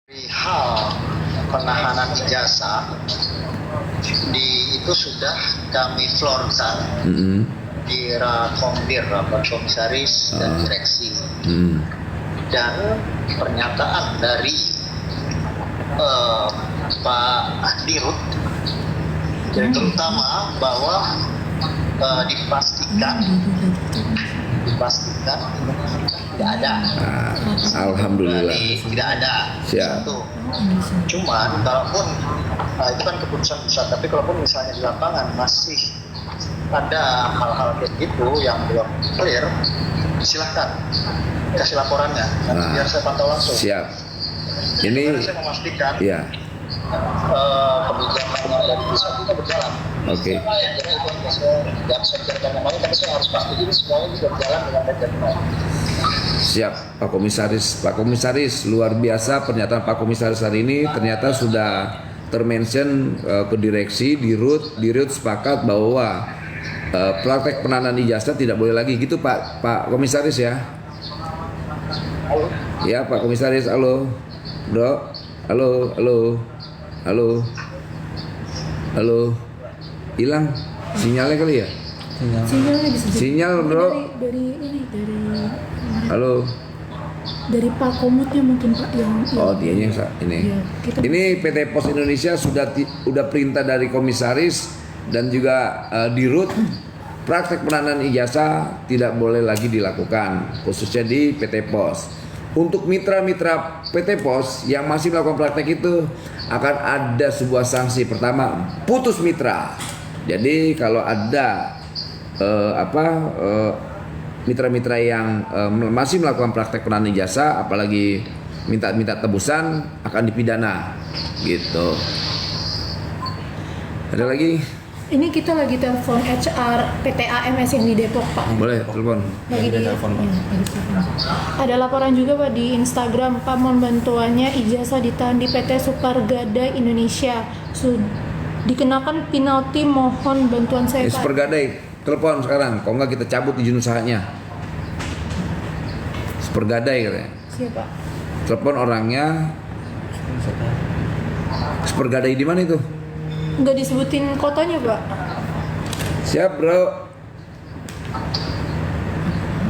Hal penahanan ijazah itu sudah kami florkan di Rakombir, rapat komisaris dan direksi. Dan pernyataan dari Pak Dirut, terutama bahwa dipastikan tidak ada. Alhamdulillah. Tidak ada. Siap. Satu. Cuman kalaupun itu kan keputusan pusat, tapi kalaupun misalnya di lapangan masih ada hal-hal kayak gitu yang belum clear, silahkan kasih laporannya. Nanti biar saya pantau langsung. Siap. Ini saya memastikan ya. Kebijakan dari pusat itu berjalan. Oke. Yang saya kira namanya, tapi saya harus pasti ini semuanya bisa berjalan dengan baik dan benar. Siap, Pak Komisaris. Pak Komisaris, luar biasa pernyataan Pak Komisaris hari ini. Ternyata sudah termention ke direksi, dirut sepakat bahwa praktek penahanan ijazah tidak boleh lagi gitu, Pak Komisaris ya. Halo. Ya, Pak Komisaris, halo. Dok, halo. Hilang sinyalnya kali ya? Sinyalnya bisa jadi. Sinyal, bro. Dari Halo. dari Pak Komutnya mungkin Pak yang Oh, dianya ini. Iya, Ini PT Pos Indonesia sudah perintah dari komisaris dan juga dirut, praktek penahanan ijazah tidak boleh lagi dilakukan, khususnya di PT Pos. Untuk mitra-mitra PT Pos yang masih melakukan praktek itu akan ada sebuah sanksi. Pertama, putus mitra. Jadi kalau ada mitra-mitra yang masih melakukan praktek penahanan ijazah, apalagi minta tebusan, akan dipidana gitu. Ada lagi? ini kita lagi telepon HR PT AMS yang di Depok Pak. Boleh telepon. Lagi di telepon. Ada laporan juga Pak di Instagram, Pak mohon bantuannya ijazah ditahan di PT Supergadai Indonesia. Dikenakan penalti, mohon bantuan saya Pak. Supergadai, telepon sekarang. Kalau enggak kita cabut izin usahanya. Supergadai katanya. Siapa? Telepon orangnya. Supergadai di mana itu? Nggak disebutin kotanya Pak. Siap bro.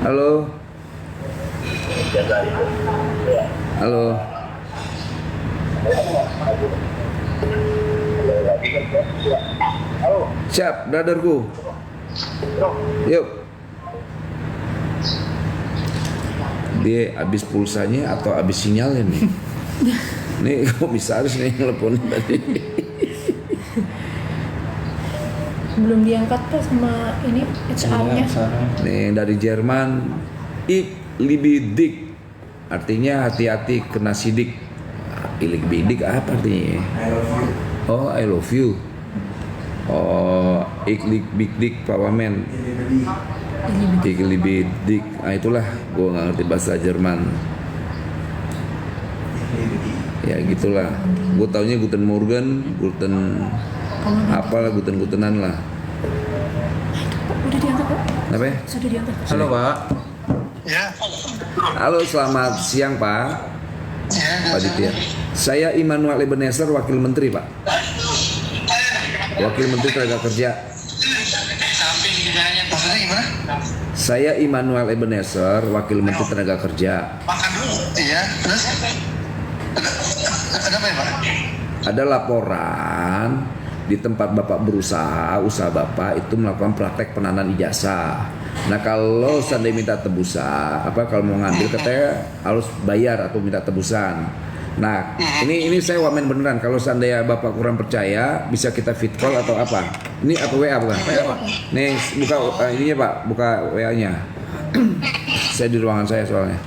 Halo. Siap, brotherku. Yuk. Dia habis pulsanya atau habis sinyalnya nih? Nih komisaris nih telepon tadi. Belum diangkat Pak sama ini HR-nya. Nih dari Jerman, ik libidik, artinya hati-hati kena sidik. Ik libidik apa artinya? Oh, I love you. Oh, ik libidik Pak Wamen. Ik libidik. Nah itulah, gue nggak ngerti bahasa Jerman. Ya gitulah. Gue taunya Guten Morgen, Guten apalah, Guten-Gutenan lah. Udah diangkat Pak. Apa ya? Sudah diangkat. Halo Pak. Ya. Halo, selamat siang Pak. Pak Ditya. Saya Immanuel Ebenezer, Wakil Menteri Pak. Wakil Menteri Tenaga Kerja. Maksudnya gimana? Saya Immanuel Ebenezer, Wakil Menteri Tenaga Kerja. Makan dulu. Iya. Terus? Ada apa ya Pak? Ada laporan di tempat Bapak berusaha, usaha Bapak itu melakukan praktek penahanan ijazah. Nah kalau seandainya minta tebusan, kalau mau ngambil katanya harus bayar atau minta tebusan. Nah ini saya wamen beneran. Kalau seandainya Bapak kurang percaya, bisa kita fit call atau apa? Ini atau WA bukan? WA Pak. Nih buka ininya Pak, buka WA-nya. Saya di ruangan saya soalnya.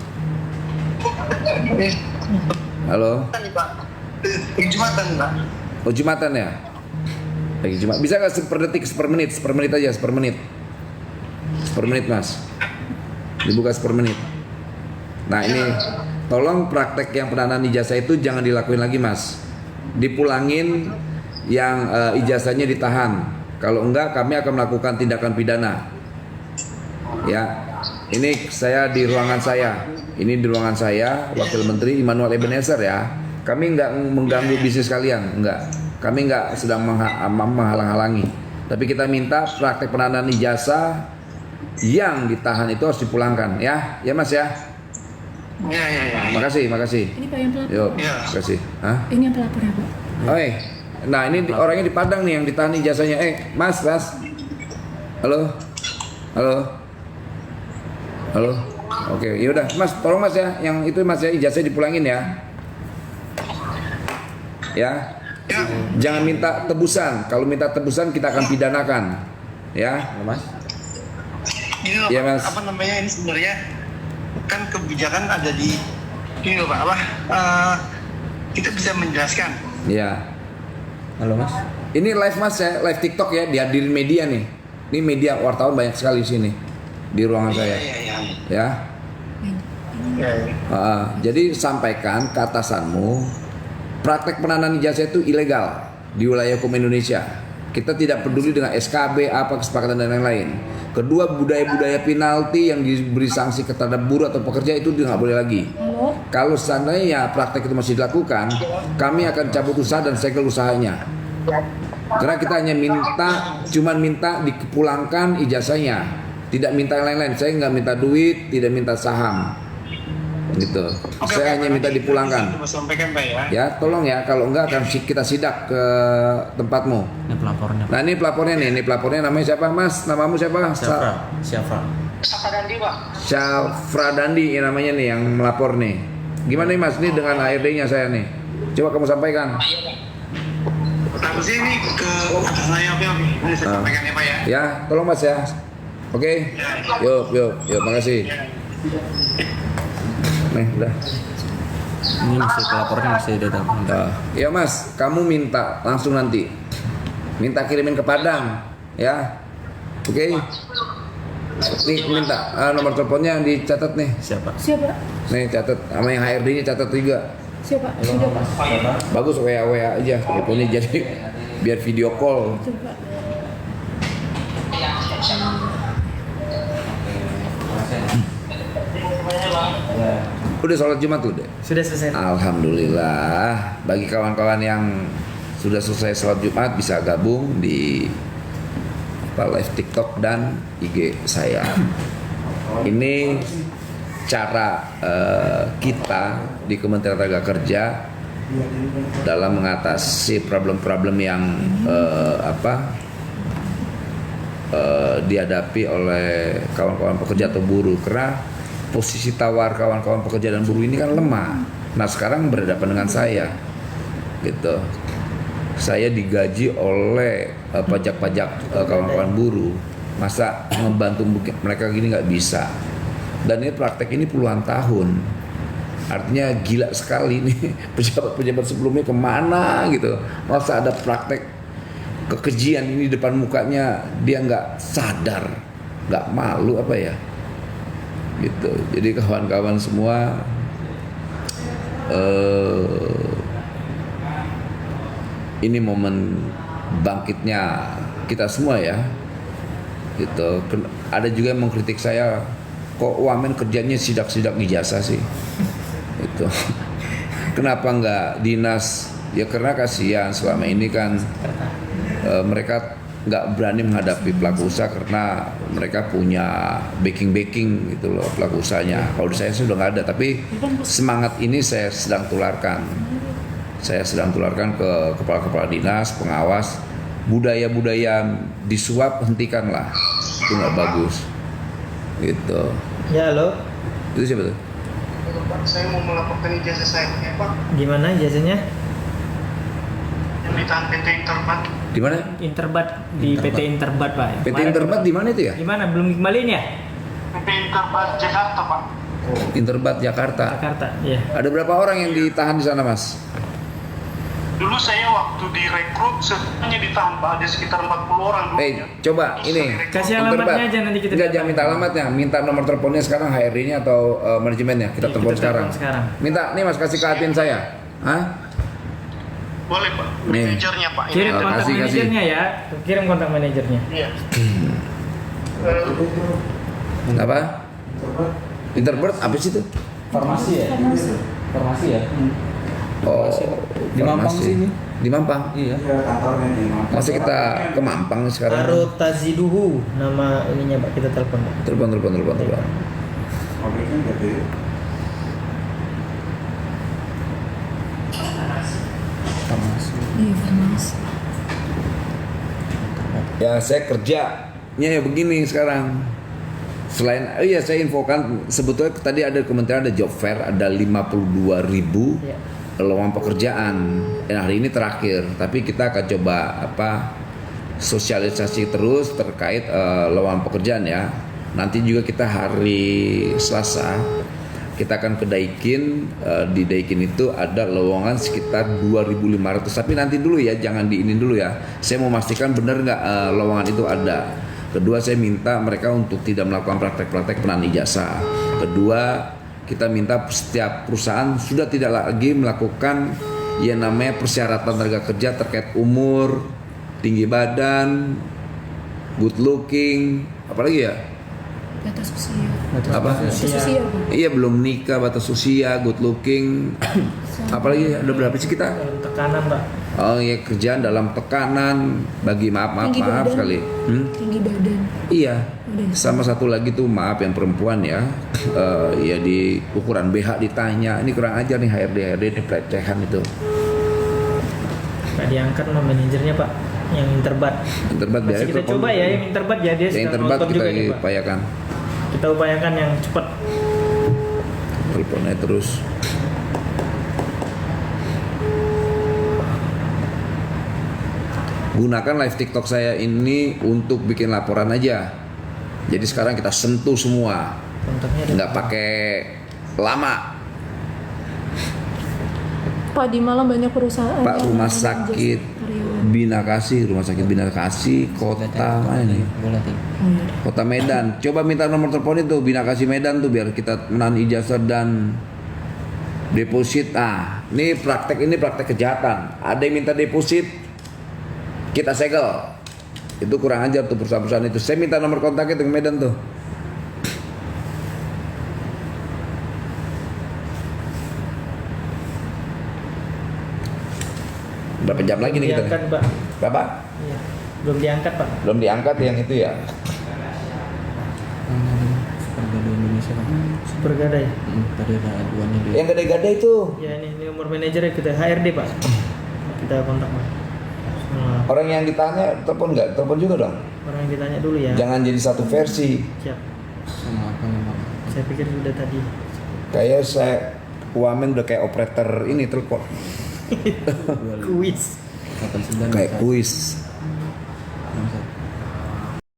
Halo. Jumatan Pak. Oh Jumatan ya? Lagi Jumat. Bisa nggak sepermenit aja, sepermenit Mas. Dibuka sepermenit. Nah ini, tolong praktek yang penahanan ijazah itu jangan dilakuin lagi Mas. Dipulangin yang ijazahnya ditahan. Kalau enggak kami akan melakukan tindakan pidana. Ya, ini saya di ruangan saya. Ini di ruangan saya, Wakil Menteri Immanuel Ebenezer ya. Kami nggak mengganggu bisnis kalian, enggak. Kami nggak sedang menghalang-halangi. Tapi kita minta praktek penanaman ijazah yang ditahan itu harus dipulangkan, ya, ya Mas ya. Ya. Makasih. Ini Pak yang pelapor. Yuk, Ya. makasih. Hah? Ini yang pelapor ya Pak. Oi. Nah ini orangnya di Padang nih yang ditahan ijazahnya. Mas. Halo. Oke, yaudah, Mas, tolong Mas ya, yang itu Mas ya, ijazahnya dipulangin ya. Ya. Jangan minta tebusan. Kalau minta tebusan kita akan pidanakan. Ya, Mas. Ini loh, Iya, Pak, Mas. apa namanya ini sebenarnya kan kebijakan ada di ini loh Pak, kita bisa menjelaskan. ya. Halo Mas. Ini live Mas ya, live TikTok ya, dihadirin media nih. Ini media wartawan banyak sekali di sini di ruangan saya. Iya. Ya. Ya. Jadi sampaikan ke atasanmu, praktek penanaman ijazah itu ilegal di wilayah hukum Indonesia. Kita tidak peduli dengan SKB apa kesepakatan dan lain-lain. Kedua, budaya-budaya penalti yang diberi sanksi terhadap buruh atau pekerja itu nggak boleh lagi. Halo. Kalau seandainya praktek itu masih dilakukan, kami akan cabut usaha dan segel usahanya. Karena kita hanya cuman minta dipulangkan ijazahnya, tidak minta yang lain-lain. Saya nggak minta duit, tidak minta saham, gitu. Saya hanya minta dipulangkan. Coba sampaikan Pak ya. Ya, tolong ya. Kalau enggak akan kita sidak ke tempatmu. Ini pelapornya. Nah, ini pelapornya nih. Ini pelapornya namanya siapa, Mas? Namamu siapa? Syafra. Dandi Pak. Syafra Dandi ya namanya nih yang melapor nih. Gimana nih Mas? Ini dengan HRD-nya saya nih. Coba kamu sampaikan. Pertama sih ini ke atas saya Pak. Ini saya sampaikan ya Pak ya. Ya, tolong Mas ya. Oke. Yuk, makasih. Nih, udah. Ini masih pelapornya masih datang. Ya Mas, kamu minta langsung nanti. Minta kirimin ke Padang, ya. Oke. Nih minta nomor teleponnya dicatat nih. Siapa? Siapa? Nih catat, sama yang HRD-nya catat juga. Siapa? Sudah Pak. Bagus WA aja teleponnya jadi biar video call. Coba. Udah sholat Jumat udah. Sudah selesai. Alhamdulillah. Bagi kawan-kawan yang sudah selesai sholat Jumat bisa gabung di live TikTok dan IG saya. Ini cara kita di Kementerian Tenaga Kerja dalam mengatasi problem-problem yang dihadapi oleh kawan-kawan pekerja atau buruh, karena posisi tawar kawan-kawan pekerja dan buruh ini kan lemah. Nah sekarang berhadapan dengan saya, gitu. Saya digaji oleh pajak-pajak kawan-kawan buruh, masa membantu mereka gini nggak bisa. Dan ini praktek ini puluhan tahun, artinya gila sekali nih pejabat-pejabat sebelumnya kemana gitu. Masa ada praktek kekejian ini depan mukanya, dia nggak sadar, nggak malu apa ya? Gitu. Jadi kawan-kawan semua ini momen bangkitnya kita semua ya. Gitu. Ada juga yang mengkritik saya, kok Wamen kerjanya sidak-sidak ijazah sih? Itu. Kenapa nggak dinas? Ya karena kasihan selama ini kan mereka nggak berani menghadapi pelaku usaha karena mereka punya backing gitu loh pelaku usahanya. Kalau saya sudah nggak ada, tapi semangat ini saya sedang tularkan. Saya sedang tularkan ke kepala-kepala dinas, pengawas, budaya-budaya disuap hentikanlah, itu nggak bagus. Gitu. Ya halo. Itu siapa tuh? Pak, saya mau melaporkan ijazah saya ya Pak. Gimana ijazahnya? Yang ditahan PT Interbat. Di mana? Interbat di PT Interbat Pak. PT Interbat di mana itu ya? Gimana? Belum dikembaliin ya? PT Interbat Jakarta Pak. Interbat Jakarta. Jakarta. Iya. Ada berapa orang yang ditahan di sana, Mas? Dulu saya waktu direkrut sebenarnya ditahan Pak, ada sekitar 40 orang dulu. Coba ini. Kasih alamatnya aja nanti kita. Enggak, jangan minta alamatnya, minta nomor teleponnya sekarang HRD-nya atau manajemennya. Kita Iya, telepon kita sekarang. telepon sekarang. Minta nih Mas kasih ke admin saya. Hah? Boleh Pak. Nih. Manajernya Pak. Kirim Oh, kontak kasih. manajernya ya. Kirim kontak manajernya. Iya. Apa? Interbird apa sih itu? Farmasi ya? Farmasi ya? Oh, Di Mampang farmasi. sini. Di Mampang. Iya. Masa kita ke Mampang sekarang? Aro Taziduhu nama ininya Pak, kita telepon Pak. Telepon. Farmasi. Iya, farmasi. Ya saya kerjanya ya begini sekarang. Selain iya saya infokan sebetulnya tadi ada kementerian ada job fair ada 52.000 Iya. lowongan pekerjaan. Dan hari ini terakhir, tapi kita akan coba sosialisasi terus terkait lowongan pekerjaan ya. Nanti juga kita hari Selasa kita akan ke Daikin, di Daikin itu ada lowongan sekitar 2.500. Tapi nanti dulu ya, jangan diinin dulu ya. Saya mau memastikan benar nggak lowongan itu ada. Kedua, saya minta mereka untuk tidak melakukan praktek-praktek penahan ijazah. Kedua, kita minta setiap perusahaan sudah tidak lagi melakukan yang namanya persyaratan tenaga kerja terkait umur, tinggi badan, good looking, apalagi ya? Batas usia. Apa? Batas usia. Pak. Iya belum nikah, batas usia, good looking, apalagi ada berapa sih kita? Dalam tekanan Pak. Oh ya kerjaan dalam tekanan, bagi maaf Tinggi badan. sekali. Tinggi badan. Iya. Udah. Sama satu lagi tuh maaf yang perempuan ya, ya di ukuran BH ditanya, ini kurang ajar nih HRD ini pelecehan itu. Nggak diangkat sama manajernya Pak, yang interbat. Interbat Masih kita coba ya yang interbat ya, dia Yang sedang interbat nonton kita juga nih Pak. upayakan. Kita upayakan yang cepat. Teleponnya terus. Gunakan live TikTok saya ini untuk bikin laporan aja. Jadi sekarang kita sentuh semua, Kontaknya ada. nggak pakai lama. Pak, di Malang banyak perusahaan. Pak, yang rumah mengambil sakit karyawan. Binakasi, rumah sakit Binakasi, kota mana nih? Boleh tinggi. Oh, iya. Kota Medan. Coba minta nomor telepon itu Binakasi Medan tuh biar kita menahan ijazah dan deposit. Ah, ini praktek kejahatan. Ada yang minta deposit, kita segel. Itu kurang ajar tuh perusahaan-perusahaan itu. Saya minta nomor kontaknya ke Medan tuh. Berapa jam lagi nih kita? Diangkat Pak. Berapa? Iya. Belum diangkat Pak. Belum diangkat yang itu ya. Supergada Indonesia Pak. Super gadai. Tadi ada aduannya dia. Yang gede-gede itu. Ya ini nomor manajernya kita HRD Pak. Kita kontak Pak. Semua Orang yang ditanya telepon nggak? Telepon juga dong. orang yang ditanya dulu ya. Jangan jadi satu versi. Siap. Sama apa nih Pak? Saya pikir sudah tadi. Kayak saya Wamen udah kayak operator ini telepon. Kuis. 89. Kayak kuis.